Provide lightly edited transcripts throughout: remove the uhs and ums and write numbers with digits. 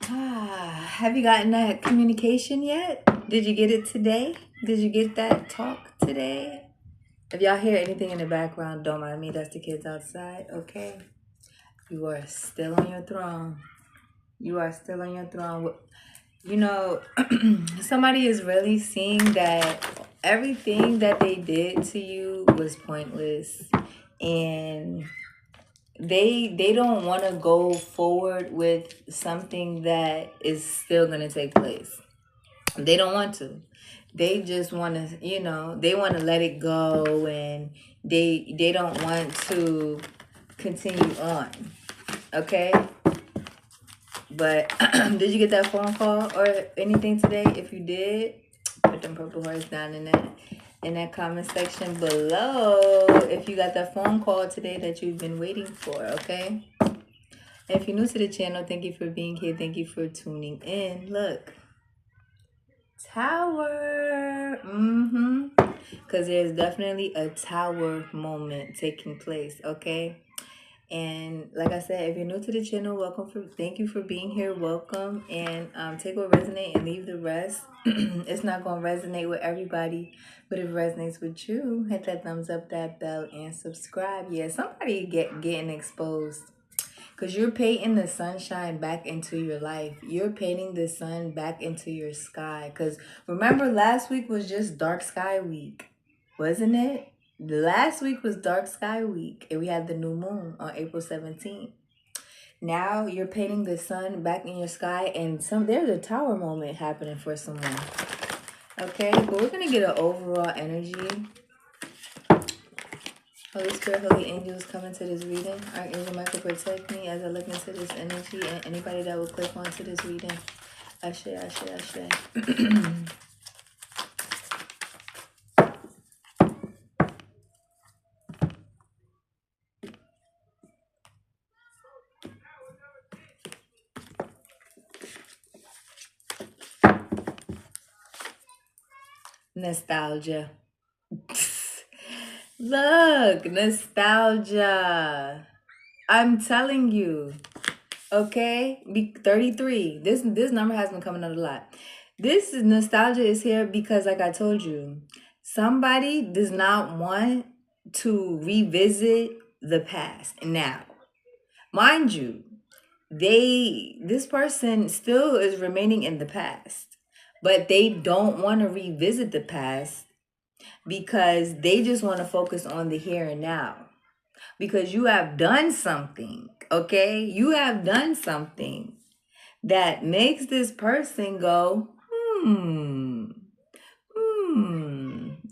Have you gotten that communication yet? Did you get it today? Did you get that talk today? If y'all hear anything in the background, don't mind me. That's the kids outside, okay? You are still on your throne. You are still on your throne. You know, somebody is really seeing that everything that they did to you was pointless. And they don't want to go forward with something that is still going to take place. They don't want to. They just want to, they want to let it go, and they don't want to continue on. Okay? But did you get that phone call or anything today? If you did, put them purple hearts down in that comment section below if you got that phone call today that you've been waiting for, okay? If you're new to the channel, thank you for being here. Thank you for tuning in. Look. Tower. Because there's definitely a tower moment taking place, okay? And like I said, if you're new to the channel, thank you for being here. Welcome. And take what resonate and leave the rest. It's not going to resonate with everybody, but if it resonates with you, hit that thumbs up, that bell, and subscribe. Yeah, somebody getting exposed. Because you're painting the sunshine back into your life. You're painting the sun back into your sky. Because remember, last week was just dark sky week, wasn't it? Last week was dark sky week, and we had the new moon on April 17th. Now you're painting the sun back in your sky, and there's a tower moment happening for someone. Okay, but we're going to get an overall energy. Holy Spirit, Holy Angels, come into this reading. Archangel Michael, protect me as I look into this energy, and anybody that will click onto this reading. Ashe, ashe, ashe. Nostalgia. Look, nostalgia. I'm telling you. Okay? 33. This number has been coming up a lot. This nostalgia is here because, like I told you, somebody does not want to revisit the past. Now, mind you, this person still is remaining in the past, but they don't want to revisit the past because they just want to focus on the here and now. Because you have done something, okay? You have done something that makes this person go,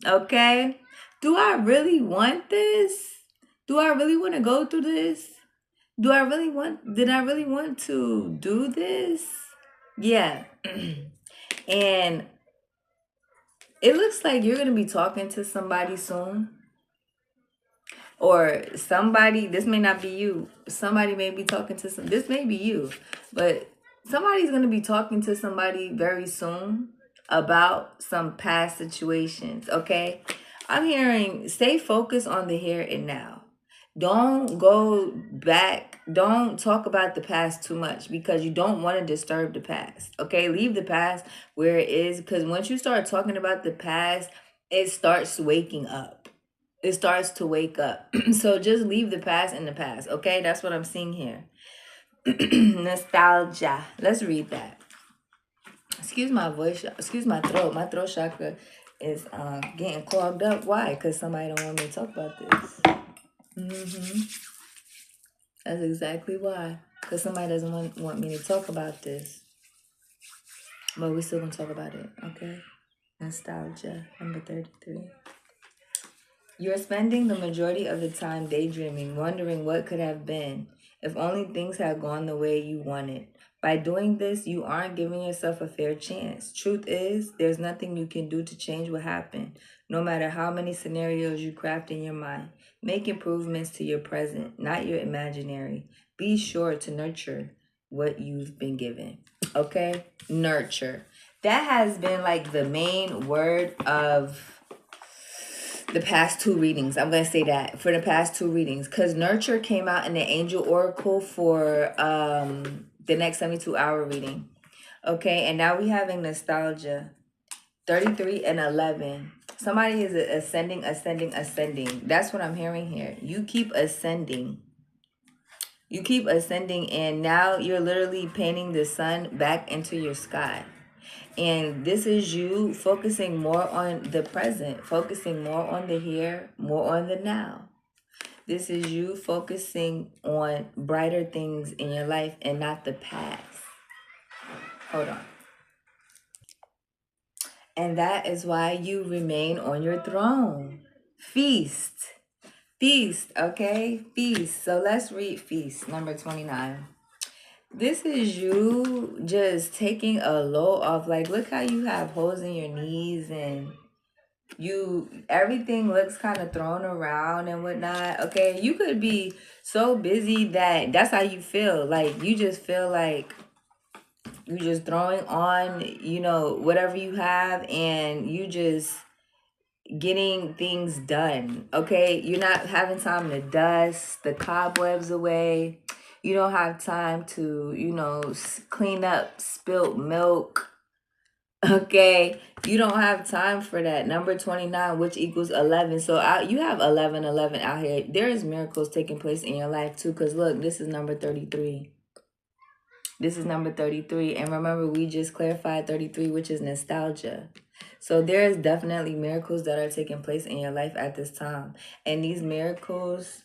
okay? Do I really want this? Do I really want to go through this? Did I really want to do this? Yeah. And it looks like you're going to be talking to somebody soon. Or somebody, this may not be you. Somebody may be talking to this may be you. But somebody's going to be talking to somebody very soon about some past situations, okay? I'm hearing stay focused on the here and now. Don't go back. Don't talk about the past too much because you don't want to disturb the past, okay? Leave the past where it is, because once you start talking about the past, it starts waking up. It starts to wake up. So just leave the past in the past, okay? That's what I'm seeing here. Nostalgia. Let's read that. Excuse my voice. Excuse my throat. My throat chakra is getting clogged up. Why? Because somebody don't want me to talk about this. That's exactly why. Because somebody doesn't want me to talk about this. But we're still going to talk about it, okay? Nostalgia, number 33. You're spending the majority of the time daydreaming, wondering what could have been, if only things had gone the way you wanted. By doing this, you aren't giving yourself a fair chance. Truth is, there's nothing you can do to change what happened, no matter how many scenarios you craft in your mind. Make improvements to your present, not your imaginary. Be sure to nurture what you've been given. Okay? Nurture. That has been like the main word of the past two readings. I'm going to say that for the past two readings, because nurture came out in the angel oracle for the next 72-hour reading. Okay, and now we having nostalgia. 33 and 11. Somebody is ascending, ascending, ascending. That's what I'm hearing here. You keep ascending. You keep ascending, and now you're literally painting the sun back into your sky. And this is you focusing more on the present, focusing more on the here, more on the now. This is you focusing on brighter things in your life and not the past. Hold on. And that is why you remain on your throne. Feast. Feast, okay? Feast. So let's read Feast, number 29. This is you just taking a load off. Like, look how you have holes in your knees and everything looks kind of thrown around and whatnot. Okay, you could be so busy that's how you feel. Like, you just feel like you just throwing on, whatever you have, and you just getting things done. Okay, you're not having time to dust the cobwebs away. You don't have time to clean up spilt milk. Okay, you don't have time for that. Number 29, which equals 11. So you have 11 out here. There is miracles taking place in your life too, because look, this is number 33. This is number 33. And remember, we just clarified 33, which is nostalgia. So there is definitely miracles that are taking place in your life at this time. And these miracles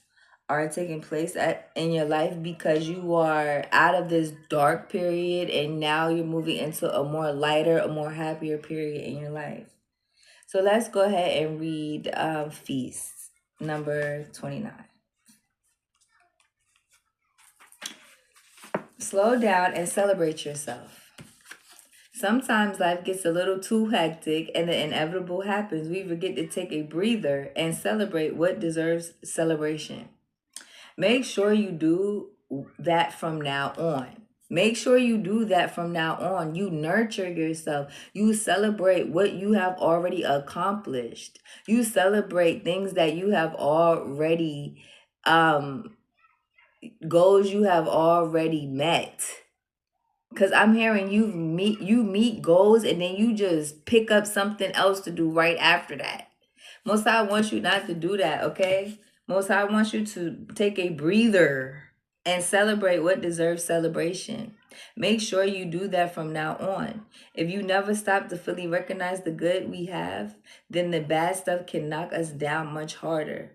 are taking place in your life because you are out of this dark period and now you're moving into a more lighter, a more happier period in your life. So let's go ahead and read Feast, number 29. Slow down and celebrate yourself. Sometimes life gets a little too hectic and the inevitable happens. We forget to take a breather and celebrate what deserves celebration. Make sure you do that from now on. Make sure you do that from now on. You nurture yourself. You celebrate what you have already accomplished. You celebrate things that you have already, goals you have already met. Because I'm hearing you meet goals and then you just pick up something else to do right after that. Most High wants you not to do that, okay? Most High wants you to take a breather and celebrate what deserves celebration. Make sure you do that from now on. If you never stop to fully recognize the good we have, then the bad stuff can knock us down much harder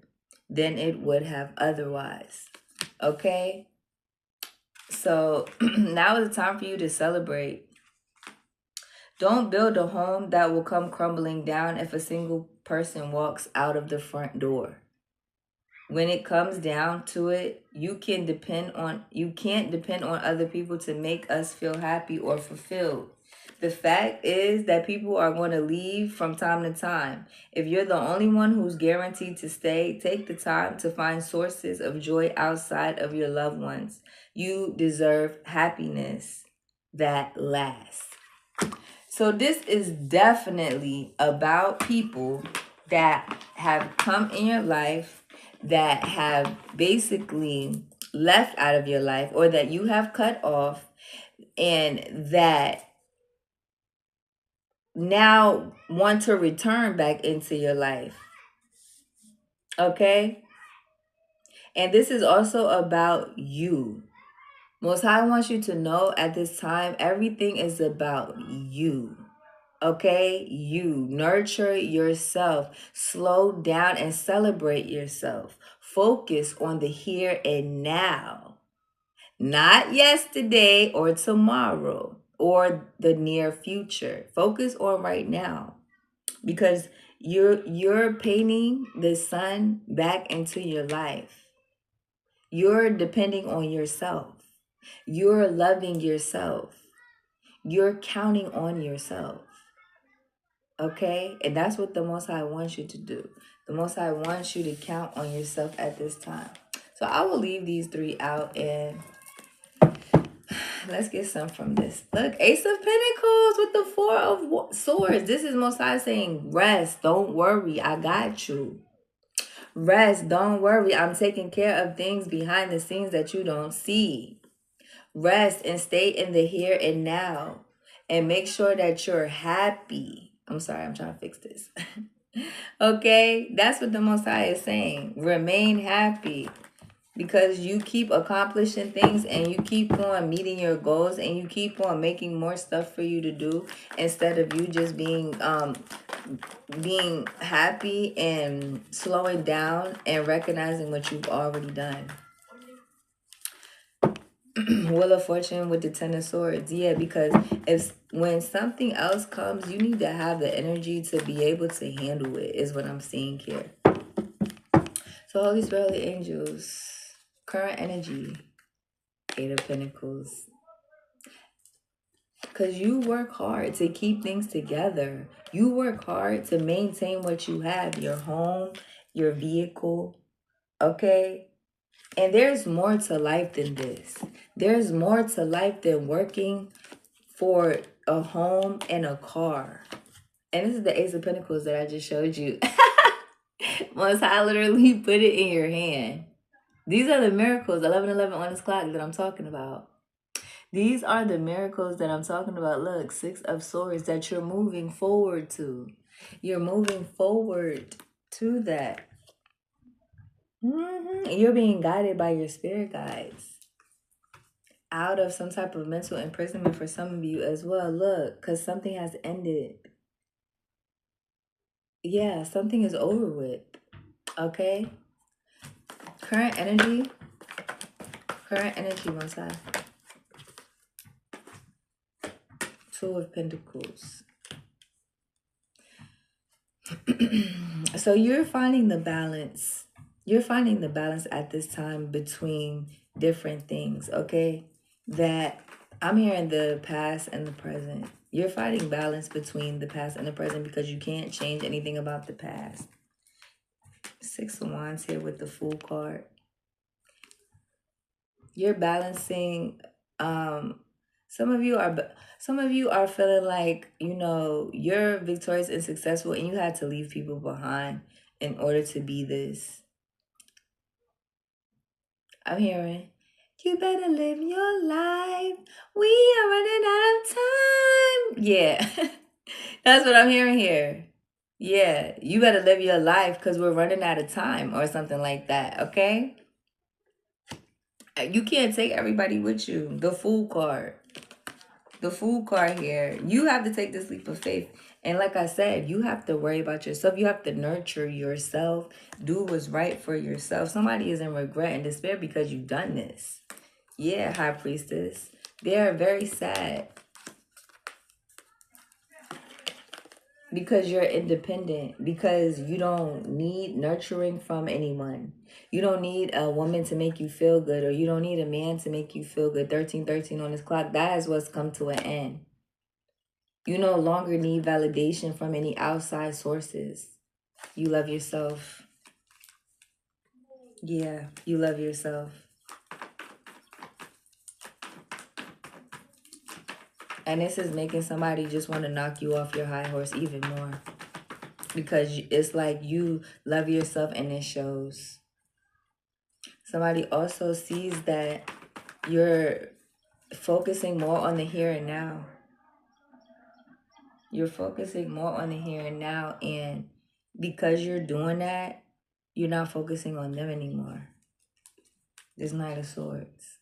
than it would have otherwise, okay? So now is the time for you to celebrate. Don't build a home that will come crumbling down if a single person walks out of the front door. When it comes down to it, you can't depend on other people to make us feel happy or fulfilled. The fact is that people are going to leave from time to time. If you're the only one who's guaranteed to stay, take the time to find sources of joy outside of your loved ones. You deserve happiness that lasts. So this is definitely about people that have come in your life that have basically left out of your life or that you have cut off and that now want to return back into your life. Okay? And this is also about you. Most High wants you to know at this time, everything is about you. Okay? You nurture yourself. Slow down and celebrate yourself. Focus on the here and now. Not yesterday or tomorrow or the near future. Focus on right now. Because you're painting the sun back into your life. You're depending on yourself. You're loving yourself. You're counting on yourself. Okay? And that's what the Most High wants you to do. The Most High wants you to count on yourself at this time. So I will leave these three out and let's get some from this. Look, Ace of Pentacles with the Four of Swords. This is Most High saying, rest. Don't worry. I got you. Rest. Don't worry. I'm taking care of things behind the scenes that you don't see. Rest and stay in the here and now. And make sure that you're happy. I'm sorry, I'm trying to fix this. Okay? That's what the Most High is saying. Remain happy. Because you keep accomplishing things and you keep on meeting your goals and you keep on making more stuff for you to do instead of you just being happy and slowing down and recognizing what you've already done. Wheel of Fortune with the Ten of Swords. Yeah, because when something else comes, you need to have the energy to be able to handle it, is what I'm seeing here. So Holy Spirit, Holy Angels, current energy, Eight of Pentacles. Because you work hard to keep things together. You work hard to maintain what you have, your home, your vehicle, okay? And there's more to life than this. There's more to life than working for a home and a car. And this is the Ace of Pentacles that I just showed you. Once I literally put it in your hand. These are the miracles, 11:11 on this clock that I'm talking about. These are the miracles that I'm talking about. Look, Six of Swords that you're moving forward to. You're moving forward to that. You're being guided by your spirit guides. Out of some type of mental imprisonment for some of you as well. Look, because something has ended. Yeah, something is over with. Okay? Current energy. Current energy, one side. Two of Pentacles. So you're finding the balance. You're finding the balance at this time between different things, okay? That I'm hearing the past and the present. You're finding balance between the past and the present because you can't change anything about the past. Six of Wands here with the Fool card. You're balancing. Some of you are feeling like, you know, you're victorious and successful and you had to leave people behind in order to be this. I'm hearing, you better live your life. We are running out of time. Yeah, that's what I'm hearing here. Yeah, you better live your life because we're running out of time or something like that, okay? You can't take everybody with you. The Fool card. The Fool card here. You have to take this leap of faith. And like I said, you have to worry about yourself. You have to nurture yourself. Do what's right for yourself. Somebody is in regret and despair because you've done this. Yeah, High Priestess. They are very sad. Because you're independent. Because you don't need nurturing from anyone. You don't need a woman to make you feel good. Or you don't need a man to make you feel good. 1313 on this clock. That is what's come to an end. You no longer need validation from any outside sources. You love yourself. Yeah, you love yourself. And this is making somebody just want to knock you off your high horse even more. Because it's like you love yourself and it shows. Somebody also sees that you're focusing more on the here and now. You're focusing more on the here and now. And because you're doing that, you're not focusing on them anymore. This Knight of Swords.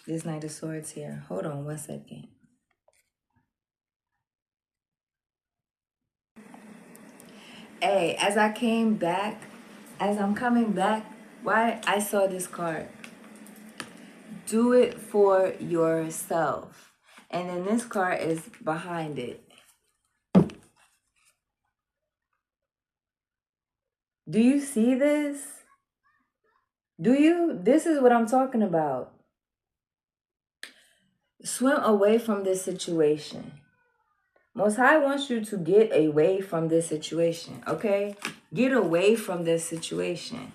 This Knight of Swords here. Hold on one second. Hey, as I'm coming back, why I saw this card. Do it for yourself. And then this card is behind it. Do you see this? Do you? This is what I'm talking about. Swim away from this situation. Most High wants you to get away from this situation, okay? Get away from this situation.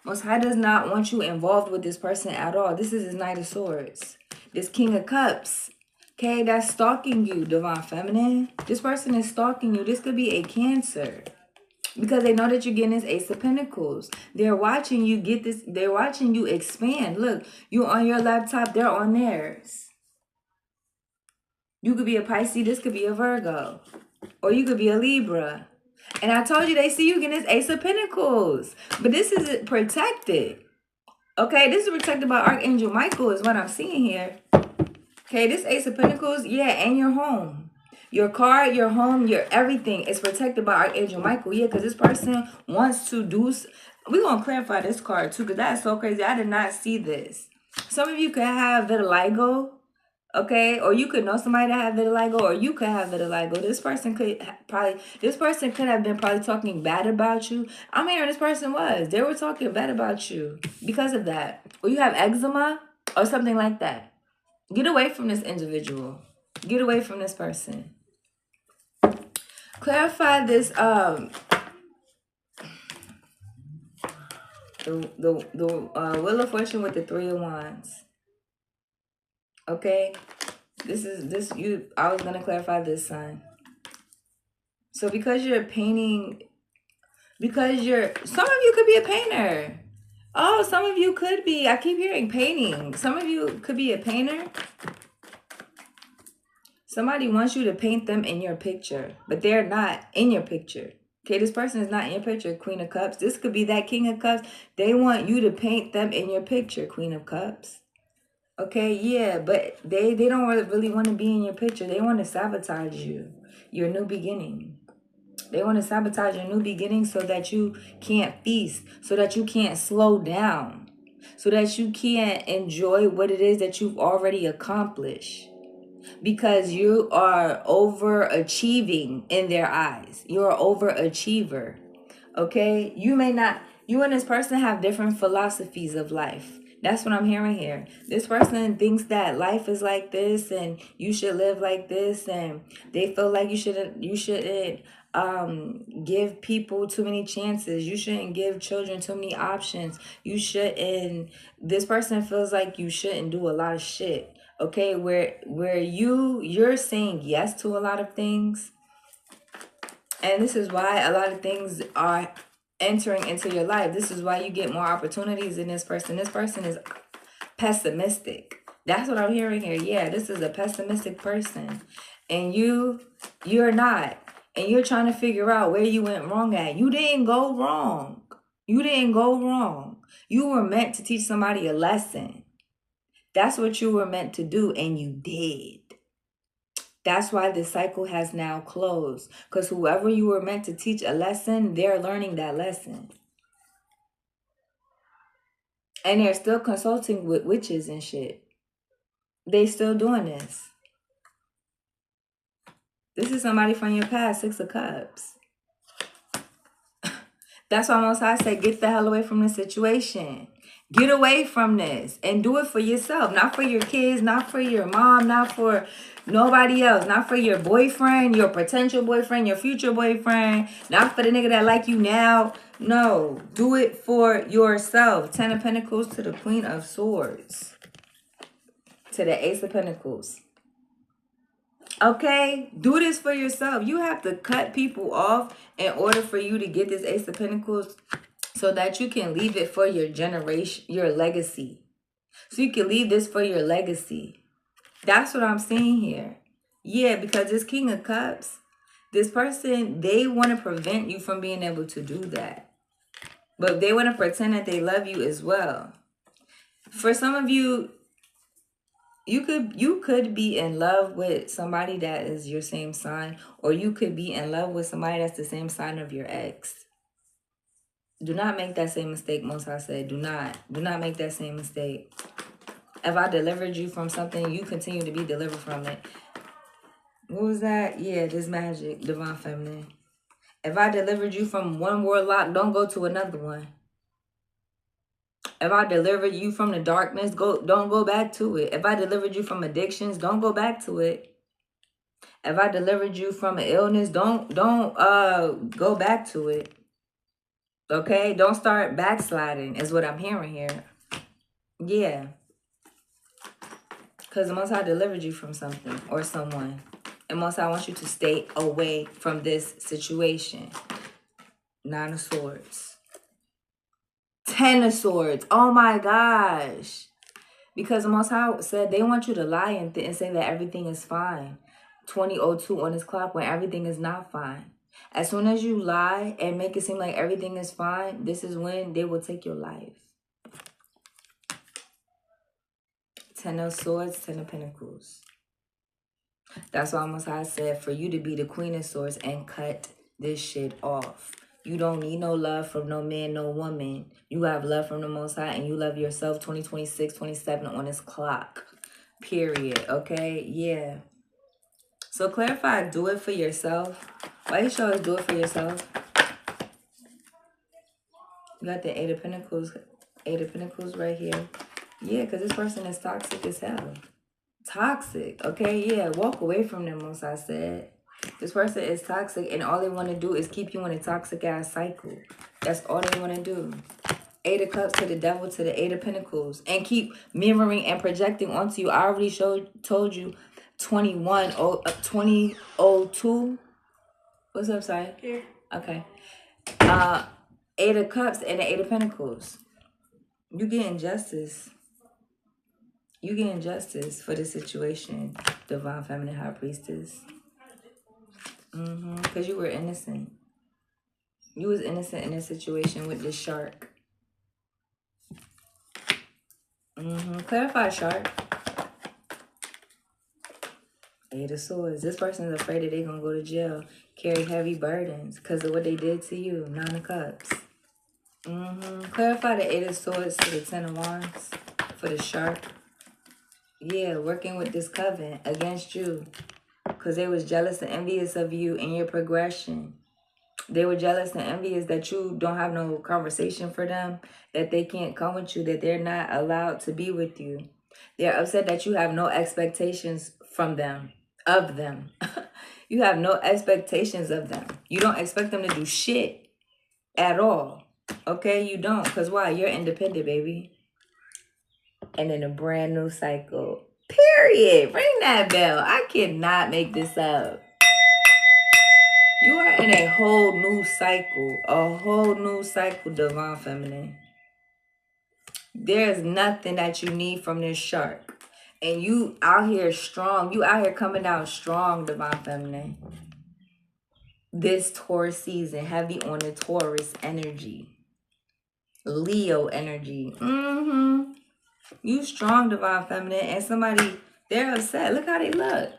Most High does not want you involved with this person at all. This is his Knight of Swords. This King of Cups. Okay, that's stalking you, Divine Feminine. This person is stalking you. This could be a Cancer. because they know that you're getting this Ace of Pentacles. They're watching you get this. They're watching you expand. Look, you on your laptop. They're on theirs. You could be a Pisces. This could be a Virgo. Or you could be a Libra. And I told you they see you getting this Ace of Pentacles. But this is protected. Okay, this is protected by Archangel Michael is what I'm seeing here. Okay, this Ace of Pentacles, yeah, and your home. Your car, your home, your everything is protected by Archangel Michael. Yeah, because this person wants to do... We're going to clarify this card too, because that's so crazy. I did not see this. Some of you could have vitiligo, okay? Or you could know somebody that have vitiligo, or you could have vitiligo. This person could have been probably talking bad about you. I'm hearing this person was. They were talking bad about you because of that. Or you have eczema or something like that. Get away from this individual. Get away from this person. Clarify this the Wheel of Fortune with the Three of Wands. Okay? I was gonna clarify this, son. So because you're painting, some of you could be a painter. Oh, some of you could be. I keep hearing painting. Some of you could be a painter. Somebody wants you to paint them in your picture, but they're not in your picture. Okay, this person is not in your picture, Queen of Cups. This could be that King of Cups. They want you to paint them in your picture, Queen of Cups. Okay, yeah, but they don't really want to be in your picture. They want to sabotage you, your new beginning. They want to sabotage your new beginning so that you can't feast, so that you can't slow down, so that you can't enjoy what it is that you've already accomplished. Because you are overachieving in their eyes. You're an overachiever. Okay? You and this person have different philosophies of life. That's what I'm hearing here. This person thinks that life is like this and you should live like this, and they feel like you shouldn't give people too many chances. You shouldn't give children too many options. This person feels like you shouldn't do a lot of shit. Okay, where you're saying yes to a lot of things, and this is why a lot of things are entering into your life. This is why you get more opportunities in this person. This person is pessimistic. That's what I'm hearing here. Yeah, this is a pessimistic person, and you're not, and you're trying to figure out where you went wrong at. You didn't go wrong. You didn't go wrong. You were meant to teach somebody a lesson. That's what you were meant to do, and you did. That's why the cycle has now closed. Because whoever you were meant to teach a lesson, they're learning that lesson. And they're still consulting with witches and shit. They still doing this. This is somebody from your past, Six of Cups. That's why Most High say, get the hell away from this situation. Get away from this and do it for yourself. Not for your kids, not for your mom, not for nobody else. Not for your boyfriend, your potential boyfriend, your future boyfriend. Not for the nigga that like you now. No, do it for yourself. Ten of Pentacles to the Queen of Swords. To the Ace of Pentacles. Okay, do this for yourself. You have to cut people off in order for you to get this Ace of Pentacles, so that you can leave it for your generation, your legacy. So you can leave this for your legacy. That's what I'm seeing here. Yeah, because this King of Cups, this person, they want to prevent you from being able to do that. But they want to pretend that they love you as well. For some of you, you could be in love with somebody that is your same sign, or you could be in love with somebody that's the same sign of your ex. Do not make that same mistake, Most High said. Do not make that same mistake. If I delivered you from something, you continue to be delivered from it. What was that? Yeah, this magic, Divine Feminine. If I delivered you from one warlock, don't go to another one. If I delivered you from the darkness, don't go back to it. If I delivered you from addictions, don't go back to it. If I delivered you from an illness, don't go back to it. Okay? Don't start backsliding is what I'm hearing here. Yeah. Because the Most High delivered you from something or someone. And Most High wants you to stay away from this situation. Nine of Swords. 10 of Swords. Oh my gosh. Because the Most High said they want you to lie and say that everything is fine. 20:02 on his clock when everything is not fine. As soon as you lie and make it seem like everything is fine, this is when they will take your life. 10 of Swords, 10 of Pentacles. That's why Most High said for you to be the Queen of Swords and cut this shit off. You don't need no love from no man, no woman. You have love from the Most High and you love yourself. 2026, 27 on his clock. Period. Okay? Yeah. So clarify, do it for yourself. Why you show us do it for yourself? You got the 8 of Pentacles. 8 of Pentacles right here. Yeah, because this person is toxic as hell. Toxic. Okay? Yeah, walk away from them, Most I said. This person is toxic and all they want to do is keep you in a toxic ass cycle. That's all they want to do. 8 of Cups to the Devil to the 8 of Pentacles. And keep mirroring and projecting onto you. I already told you 20:02. What's up, Si? Here. Okay. 8 of Cups and the 8 of Pentacles. You getting justice. You getting justice for the situation, Divine Feminine High Priestess. Because you were innocent. You was innocent in this situation with this shark. Clarify, shark. 8 of Swords. This person is afraid that they're going to go to jail. Carry heavy burdens because of what they did to you. 9 of Cups. Clarify the 8 of Swords to the 10 of Wands for the shark. Yeah, working with this coven against you. Because they was jealous and envious of you and your progression. They were jealous and envious that you don't have no conversation for them, that they can't come with you, that they're not allowed to be with you. They're upset that you have no expectations from them, of them. You have no expectations of them. You don't expect them to do shit at all. Okay, you don't. Because why? You're independent, baby. And in a brand new cycle. Period. Ring that bell. I cannot make this up. You are in a whole new cycle. A whole new cycle, Divine Feminine. There's nothing that you need from this shark. And you out here strong. You out here coming out strong, Divine Feminine. This Taurus season, heavy on the Taurus energy. Leo energy. You strong, Divine Feminine. And somebody, they're upset. Look how they look.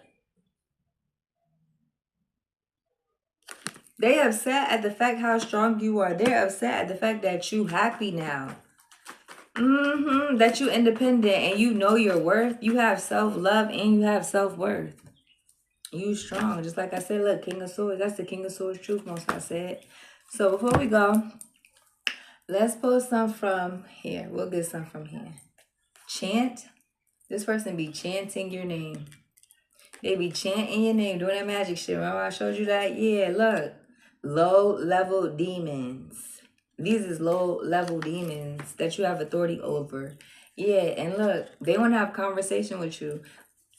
They upset at the fact how strong you are. They're upset at the fact that you happy now. That you independent and you know your worth. You have self-love and you have self-worth. You strong. Just like I said, look, King of Swords. That's the King of Swords truth, most I said. So before we go, let's pull some from here. We'll get some from here. Chant. This person be chanting your name. They be chanting your name, doing that magic shit. Remember I showed you that? Yeah, look. Low-level demons. These is low-level demons that you have authority over. Yeah, and look, they want to have conversation with you.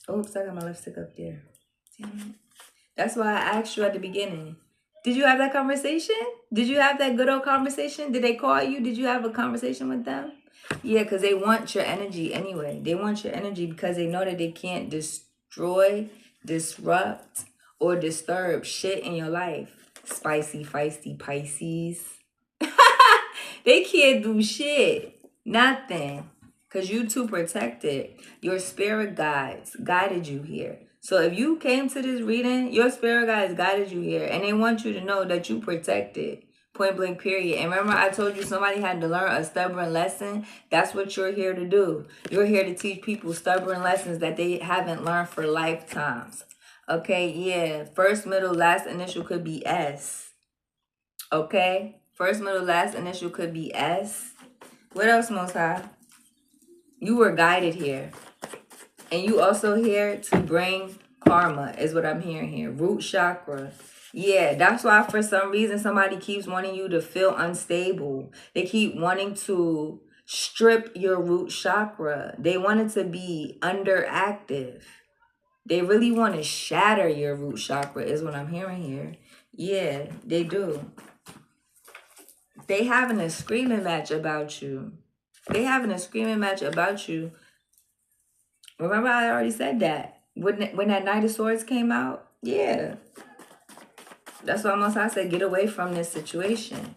Oops, I got my lipstick up there. Damn it. That's why I asked you at the beginning. Did you have that conversation? Did you have that good old conversation? Did they call you? Did you have a conversation with them? Yeah, because they want your energy anyway. They want your energy because they know that they can't destroy, disrupt, or disturb shit in your life. Spicy, feisty Pisces. They can't do shit. Nothing. Because you too protected. Your spirit guides guided you here. So if you came to this reading, your spirit guides guided you here. And they want you to know that you protected. Point blank period. And remember I told you somebody had to learn a stubborn lesson? That's what you're here to do. You're here to teach people stubborn lessons that they haven't learned for lifetimes. Okay, yeah. First, middle, last initial could be S. Okay? First, middle, last initial could be S. What else, Most High? You were guided here. And you also here to bring karma, is what I'm hearing here. Root chakra. Yeah, that's why for some reason somebody keeps wanting you to feel unstable. They keep wanting to strip your root chakra. They want it to be underactive. They really want to shatter your root chakra is what I'm hearing here. Yeah, they do. They having a screaming match about you. They having a screaming match about you. Remember I already said that. When that Knight of Swords came out? Yeah. That's why Most High said get away from this situation.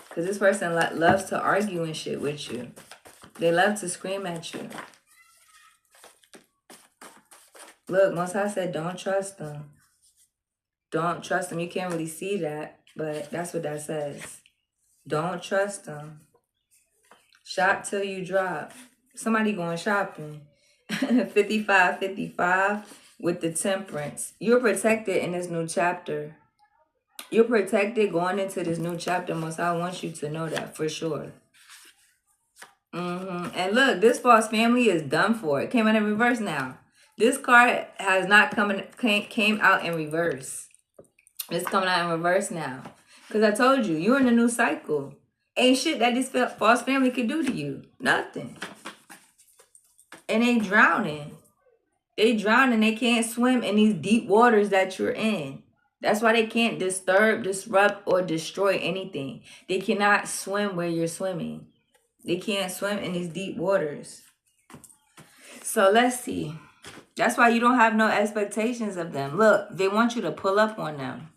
Because this person loves to argue and shit with you. They love to scream at you. Look, Most High said don't trust them. Don't trust them. You can't really see that, but that's what that says. Don't trust them. Shop till you drop. Somebody going shopping. 55-55 with the temperance. You're protected in this new chapter. You're protected going into this new chapter. Most I want you to know that for sure. And look, this false family is done for. It came out in reverse now. This card has not came out in reverse. It's coming out in reverse now. Because I told you, you're in a new cycle. Ain't shit that this false family could do to you. Nothing. And they drowning. They drowning. They can't swim in these deep waters that you're in. That's why they can't disturb, disrupt, or destroy anything. They cannot swim where you're swimming. They can't swim in these deep waters. So let's see. That's why you don't have no expectations of them. Look, they want you to pull up on them.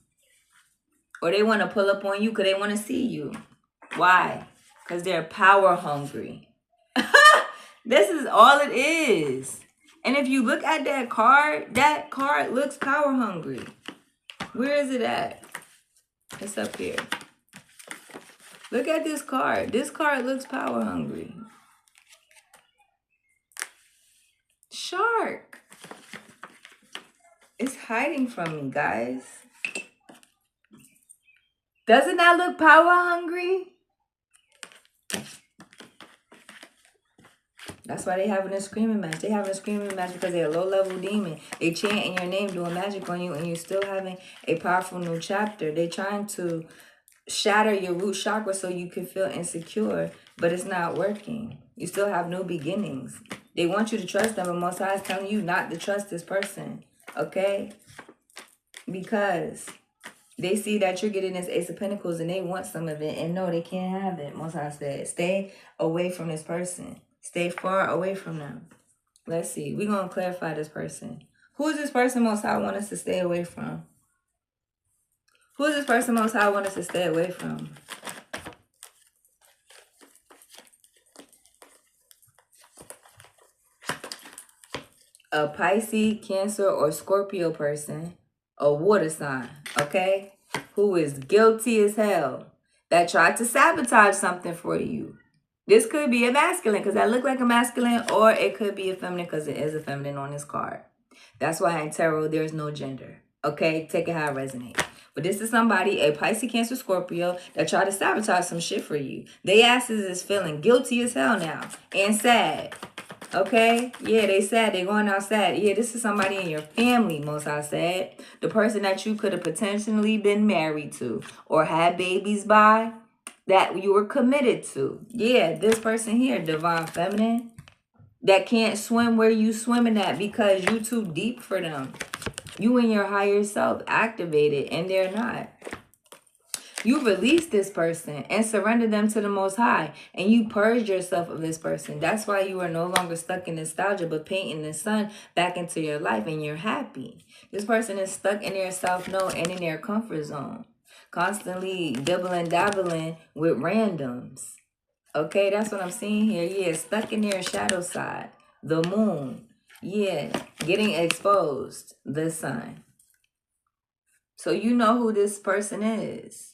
Or they want to pull up on you because they want to see you. Why? Because they're power hungry. This is all it is. And if you look at that card looks power hungry. Where is it at? It's up here. Look at this card. This card looks power hungry. Shark. It's hiding from me, guys. Doesn't that look power hungry? That's why they having a screaming match. They having a screaming match because they're a low-level demon. They chanting your name, doing magic on you, and you're still having a powerful new chapter. They trying to shatter your root chakra so you can feel insecure, but it's not working. You still have new beginnings. They want you to trust them, but Most High is telling you not to trust this person, okay? Because they see that you're getting this Ace of Pentacles and they want some of it, and no, they can't have it. Most High said, stay away from this person. Stay far away from them. Let's see. We're going to clarify this person. Who is this person Most High want us to stay away from? Who is this person Most High want us to stay away from? A Pisces, Cancer, or Scorpio person. A water sign, okay? Who is guilty as hell. That tried to sabotage something for you. This could be a masculine because that look like a masculine, or it could be a feminine because it is a feminine on this card. That's why in tarot, there's no gender. Okay? Take it how it resonates. But this is somebody, a Pisces, Cancer, Scorpio, that tried to sabotage some shit for you. They asses is feeling guilty as hell now and sad. Okay? Yeah, they sad. They going out sad. Yeah, this is somebody in your family, Most High said. The person that you could have potentially been married to or had babies by. That you were committed to. Yeah, this person here, Divine Feminine, that can't swim where you swimming at because you too deep for them. You and your higher self activated and they're not. You release this person and surrender them to the Most High, and you purge yourself of this person. That's why you are no longer stuck in nostalgia, but painting the sun back into your life, and you're happy. This person is stuck in their self-know and in their comfort zone. Constantly dabbling with randoms. Okay, that's what I'm seeing here. Yeah, stuck in their shadow side. The moon. Yeah, getting exposed. The sun. So you know who this person is.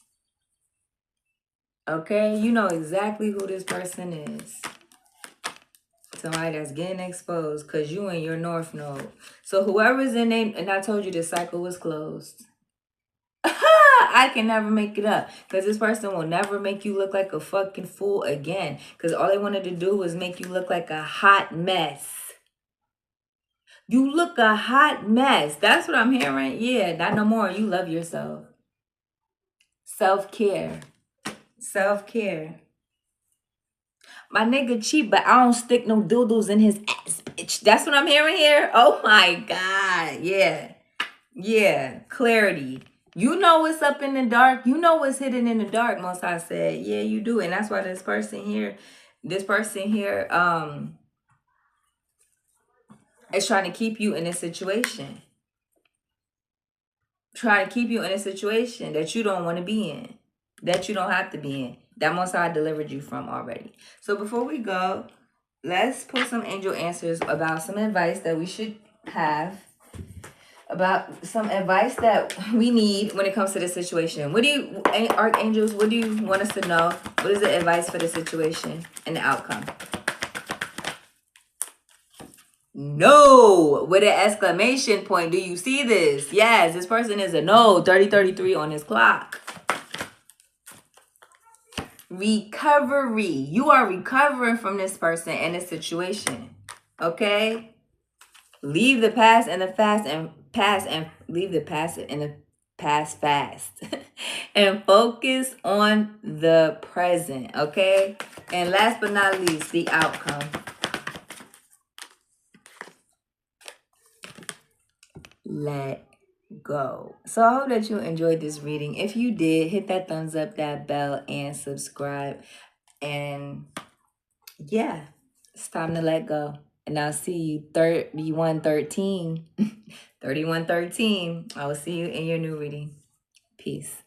Okay, you know exactly who this person is. Somebody that's getting exposed because you in your north node. So whoever's in there, and I told you this cycle was closed. I can never make it up because this person will never make you look like a fucking fool again because all they wanted to do was make you look like a hot mess. You look a hot mess. That's what I'm hearing. Yeah, not no more. You love yourself. Self-care. Self-care. My nigga cheap, but I don't stick no doodles in his ass, bitch. That's what I'm hearing here. Oh my God. Yeah. Yeah. Clarity. You know what's up in the dark. You know what's hidden in the dark. Most High said, yeah, you do. And that's why this person here is trying to keep you in a situation. Trying to keep you in a situation that you don't want to be in. That you don't have to be in. That Most High delivered you from already. So before we go, let's put some angel answers about some advice that we should have. About some advice that we need when it comes to the situation. What do you, archangels, what do you want us to know? What is the advice for the situation and the outcome? No, with an exclamation point. Do you see this? Yes, this person is a no. 3033 on his clock. Recovery. You are recovering from this person and this situation. Okay? Leave the past and the past and leave the past in the past fast. And focus on the present. Okay? And last but not least, the outcome. Let go. So I hope that you enjoyed this reading. If you did, hit that thumbs up, that bell, and subscribe. And yeah, it's time to let go. And I'll see you 3113. 3113. I will see you in your new reading. Peace.